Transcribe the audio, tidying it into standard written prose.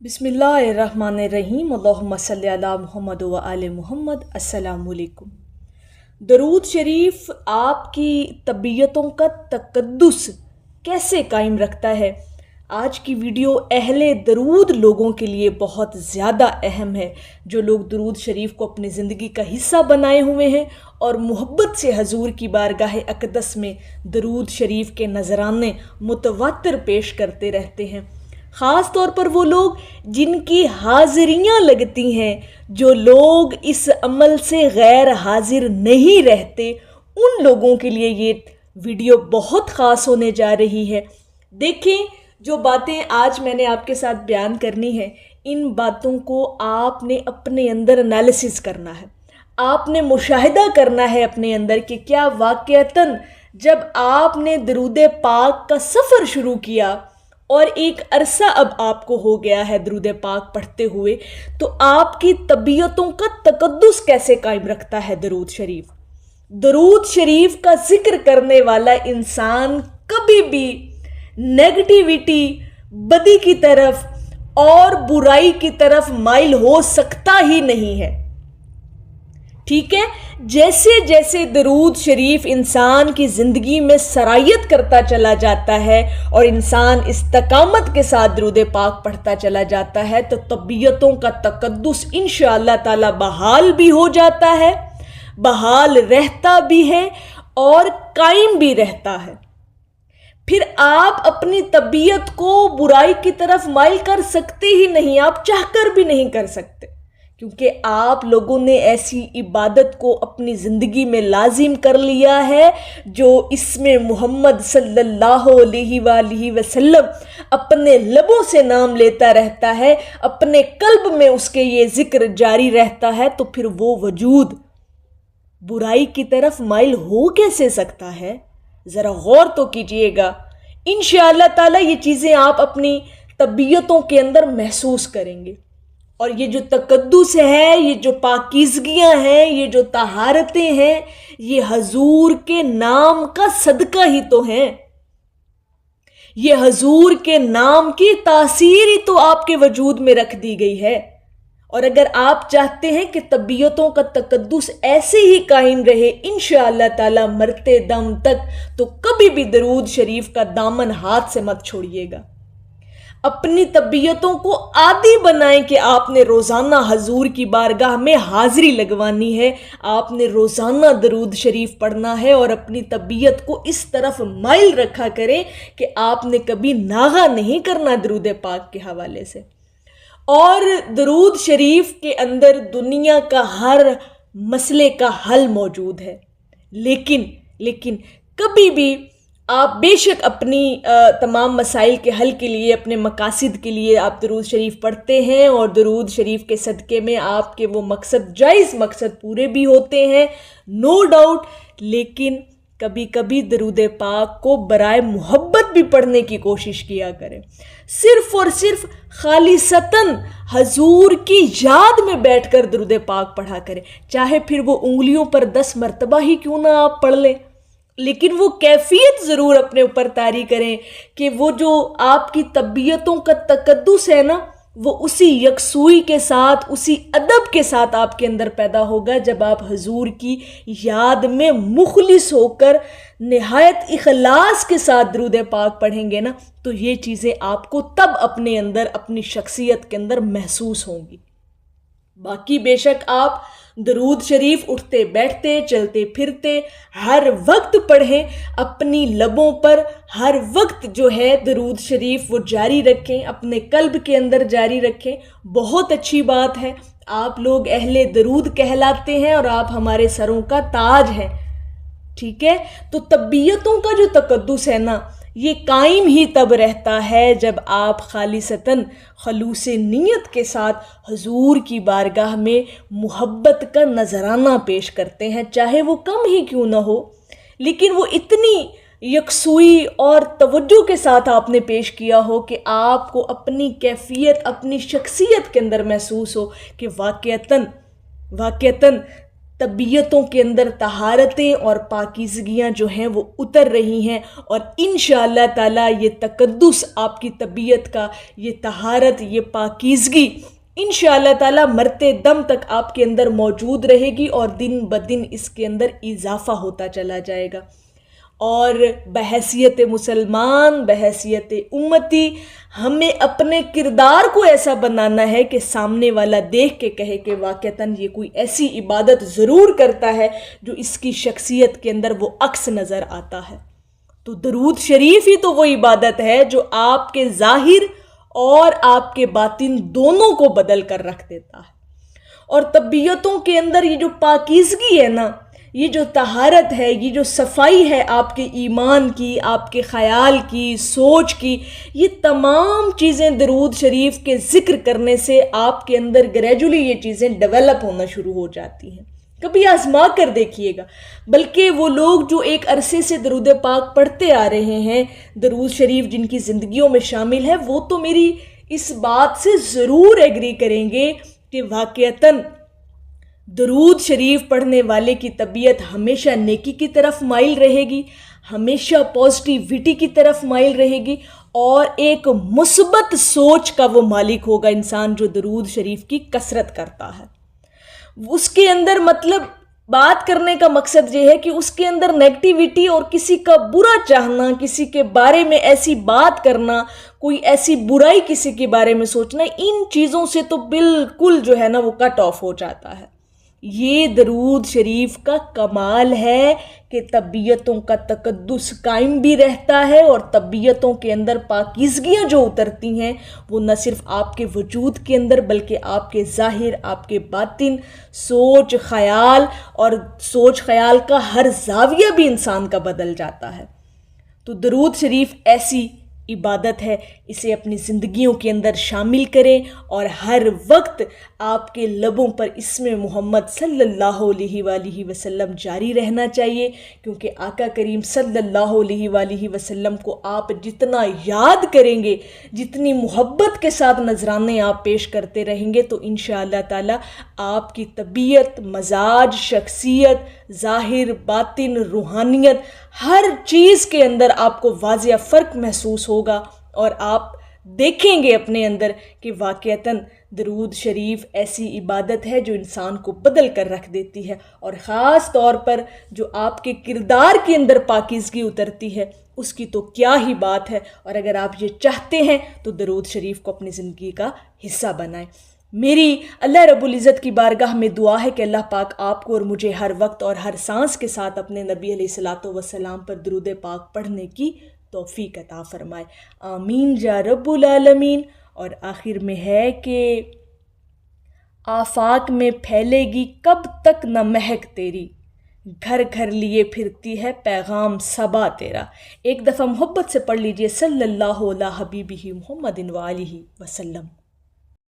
बिस्मिल्लाहिर्रहमानिर्रहीम अल्लाहुम्मा सल्ली अला मुहम्मद व आले मुहम्मद। अस्सलाम वालेकुम। दरूद शरीफ आपकी तबीयतों का तकद्दुस कैसे कायम रखता है? आज की वीडियो अहले दरूद लोगों के लिए बहुत ज़्यादा अहम है, जो लोग दरूद शरीफ को अपनी ज़िंदगी का हिस्सा बनाए हुए हैं और मोहब्बत से हजूर की बारगाह अक़दस में दरूद शरीफ के नजराने मुतवातिर पेश करते रहते हैं। ख़ास तौर पर वो लोग जिनकी हाज़िरियाँ लगती हैं, जो लोग इस अमल से गैर हाजिर नहीं रहते, उन लोगों के लिए ये वीडियो बहुत ख़ास होने जा रही है। देखें, जो बातें आज मैंने आपके साथ बयान करनी है, इन बातों को आपने अपने अंदर एनालिसिस करना है, आपने मुशाहिदा करना है अपने अंदर कि क्या वाक़अतन जब आपने दरूद पाक का सफ़र शुरू किया और एक अरसा अब आपको हो गया है दरूद पाक पढ़ते हुए, तो आपकी तबीयतों का तकद्दुस कैसे कायम रखता है दरूद शरीफ। दरूद शरीफ का जिक्र करने वाला इंसान कभी भी नेगेटिविटी, बदी की तरफ और बुराई की तरफ माइल हो सकता ही नहीं है। ठीक है, जैसे जैसे दरूद शरीफ इंसान की ज़िंदगी में सरायत करता चला जाता है और इंसान इस्तकामत के साथ दरूद पाक पढ़ता चला जाता है, तो तबीयतों का तकद्दुस इंशाअल्लाह ताला बहाल भी हो जाता है, बहाल रहता भी है और कायम भी रहता है। फिर आप अपनी तबीयत को बुराई की तरफ माइल कर सकते ही नहीं, आप चाहकर भी नहीं कर सकते, क्योंकि आप लोगों ने ऐसी इबादत को अपनी ज़िंदगी में लाजिम कर लिया है जो इसमें मोहम्मद सल्लल्लाहु अलैहि वसल्लम अपने लबों से नाम लेता रहता है, अपने कल्ब में उसके ये जिक्र जारी रहता है, तो फिर वो वजूद बुराई की तरफ माइल हो कैसे सकता है? ज़रा गौर तो कीजिएगा। इंशाअल्लाह ताला ये चीज़ें आप अपनी तबीयतों के अंदर महसूस करेंगे। और ये जो तकद्दुस है, ये जो पाकीज़गियाँ हैं, ये जो तहारतें हैं, ये हजूर के नाम का सदका ही तो हैं। ये हजूर के नाम की तासीर ही तो आपके वजूद में रख दी गई है। और अगर आप चाहते हैं कि तबीयतों का तकद्दुस ऐसे ही कायम रहे इंशाअल्लाह ताला मरते दम तक, तो कभी भी दरूद शरीफ का दामन हाथ से मत छोड़िएगा। अपनी तबीयतों को आदी बनाएं कि आपने रोज़ाना हजूर की बारगाह में हाज़िरी लगवानी है, आपने रोज़ाना दरूद शरीफ पढ़ना है और अपनी तबीयत को इस तरफ माइल रखा करें कि आपने कभी नागा नहीं करना दरूद पाक के हवाले से। और दरूद शरीफ के अंदर दुनिया का हर मसले का हल मौजूद है, लेकिन कभी भी आप बेशक अपनी तमाम मसाइल के हल के लिए, अपने मकासिद के लिए आप दरूद शरीफ पढ़ते हैं और दरूद शरीफ के सदक़े में आपके वो मकसद, जायज़ मकसद पूरे भी होते हैं, नो डाउट। लेकिन कभी कभी दरूद पाक को बराए मोहब्बत भी पढ़ने की कोशिश किया करें, सिर्फ़ और सिर्फ खालिसतन हजूर की याद में बैठकर दरूद पाक पढ़ा करें, चाहे फिर वो उंगलियों पर 10 मरतबा ही क्यों ना आप पढ़ लें, लेकिन वो कैफियत ज़रूर अपने ऊपर तारी करें कि वो जो आपकी तबीयतों का तकद्दुस है ना, वो उसी यकसुई के साथ, उसी अदब के साथ आपके अंदर पैदा होगा जब आप हजूर की याद में मुखलिस होकर निहायत इखलास के साथ दरूद पाक पढ़ेंगे ना, तो ये चीज़ें आपको तब अपने अंदर, अपनी शख्सियत के अंदर महसूस होंगी। बाकी बेशक आप दरूद शरीफ उठते बैठते, चलते फिरते हर वक्त पढ़ें, अपनी लबों पर हर वक्त जो है दरूद शरीफ वो जारी रखें, अपने कल्ब के अंदर जारी रखें। बहुत अच्छी बात है, आप लोग अहले दरूद कहलाते हैं और आप हमारे सरों का ताज हैं। ठीक है, तो तबीयतों का जो तकद्दुस है ना, ये कायम ही तब रहता है जब आप खालिसतन खलूस नीयत के साथ हजूर की बारगाह में मुहब्बत का नजराना पेश करते हैं, चाहे वो कम ही क्यों ना हो, लेकिन वो इतनी यकसुई और तवज्जो के साथ आपने पेश किया हो कि आपको अपनी कैफियत, अपनी शख्सियत के अंदर महसूस हो कि वाक़अतन طبیعتوں کے اندر طہارتیں اور پاکیزگیاں جو ہیں وہ اتر رہی ہیں، اور انشاءاللہ تعالیٰ یہ تقدس آپ کی طبیعت کا، یہ طہارت، یہ پاکیزگی انشاءاللہ تعالیٰ مرتے دم تک آپ کے اندر موجود رہے گی، اور دن بدن اس کے اندر اضافہ ہوتا چلا جائے گا۔ اور بحیثیت مسلمان، بحیثیت امتی، ہمیں اپنے کردار کو ایسا بنانا ہے کہ سامنے والا دیکھ کے کہے کہ واقعتاً یہ کوئی ایسی عبادت ضرور کرتا ہے جو اس کی شخصیت کے اندر وہ عکس نظر آتا ہے۔ تو درود شریف ہی تو وہ عبادت ہے جو آپ کے ظاہر اور آپ کے باطن دونوں کو بدل کر رکھ دیتا ہے۔ اور طبیعتوں کے اندر یہ جو پاکیزگی ہے نا، یہ جو طہارت ہے، یہ جو صفائی ہے آپ کے ایمان کی، آپ کے خیال کی، سوچ کی، یہ تمام چیزیں درود شریف کے ذکر کرنے سے آپ کے اندر گریجولی یہ چیزیں ڈیولپ ہونا شروع ہو جاتی ہیں۔ کبھی آزما کر دیکھیے گا۔ بلکہ وہ لوگ جو ایک عرصے سے درود پاک پڑھتے آ رہے ہیں، درود شریف جن کی زندگیوں میں شامل ہے، وہ تو میری اس بات سے ضرور ایگری کریں گے کہ واقعتاً درود شریف پڑھنے والے کی طبیعت ہمیشہ نیکی کی طرف مائل رہے گی، ہمیشہ پازیٹیوٹی کی طرف مائل رہے گی، اور ایک مثبت سوچ کا وہ مالک ہوگا انسان جو درود شریف کی کثرت کرتا ہے۔ اس کے اندر مطلب بات کرنے کا مقصد یہ ہے کہ اس کے اندر نیگیٹیوٹی اور کسی کا برا چاہنا، کسی کے بارے میں ایسی بات کرنا، کوئی ایسی برائی کسی کے بارے میں سوچنا، ان چیزوں سے تو بالکل جو ہے نا وہ کٹ آف ہو جاتا ہے۔ یہ درود شریف کا کمال ہے کہ طبیعتوں کا تقدس قائم بھی رہتا ہے، اور طبیعتوں کے اندر پاکیزگیاں جو اترتی ہیں وہ نہ صرف آپ کے وجود کے اندر بلکہ آپ کے ظاہر، آپ کے باطن، سوچ خیال، اور سوچ خیال کا ہر زاویہ بھی انسان کا بدل جاتا ہے۔ تو درود شریف ایسی عبادت ہے، اسے اپنی زندگیوں کے اندر شامل کریں، اور ہر وقت آپ کے لبوں پر اسم محمد صلی اللہ علیہ وآلہ وسلم جاری رہنا چاہیے، کیونکہ آقا کریم صلی اللہ علیہ وآلہ وسلم کو آپ جتنا یاد کریں گے، جتنی محبت کے ساتھ نذرانے آپ پیش کرتے رہیں گے، تو انشاءاللہ تعالی آپ کی طبیعت، مزاج، شخصیت، ظاہر، باطن، روحانیت، ہر چیز کے اندر آپ کو واضح فرق محسوس ہوگا، اور آپ دیکھیں گے اپنے اندر کہ واقعتاً درود شریف ایسی عبادت ہے جو انسان کو بدل کر رکھ دیتی ہے، اور خاص طور پر جو آپ کے کردار کے اندر پاکیزگی اترتی ہے اس کی تو کیا ہی بات ہے۔ اور اگر آپ یہ چاہتے ہیں تو درود شریف کو اپنی زندگی کا حصہ بنائیں۔ میری اللہ رب العزت کی بارگاہ میں دعا ہے کہ اللہ پاک آپ کو اور مجھے ہر وقت اور ہر سانس کے ساتھ اپنے نبی علیہ الصلاۃ والسلام پر درود پاک پڑھنے کی توفیق عطا فرمائے، آمین یا رب العالمین۔ اور آخر میں ہے کہ آفاق میں پھیلے گی کب تک نہ مہک تیری، گھر گھر لیے پھرتی ہے پیغام صبا تیرا۔ ایک دفعہ محبت سے پڑھ لیجئے صلی اللہ علیہ حبیبہ محمد وآلہ وسلم۔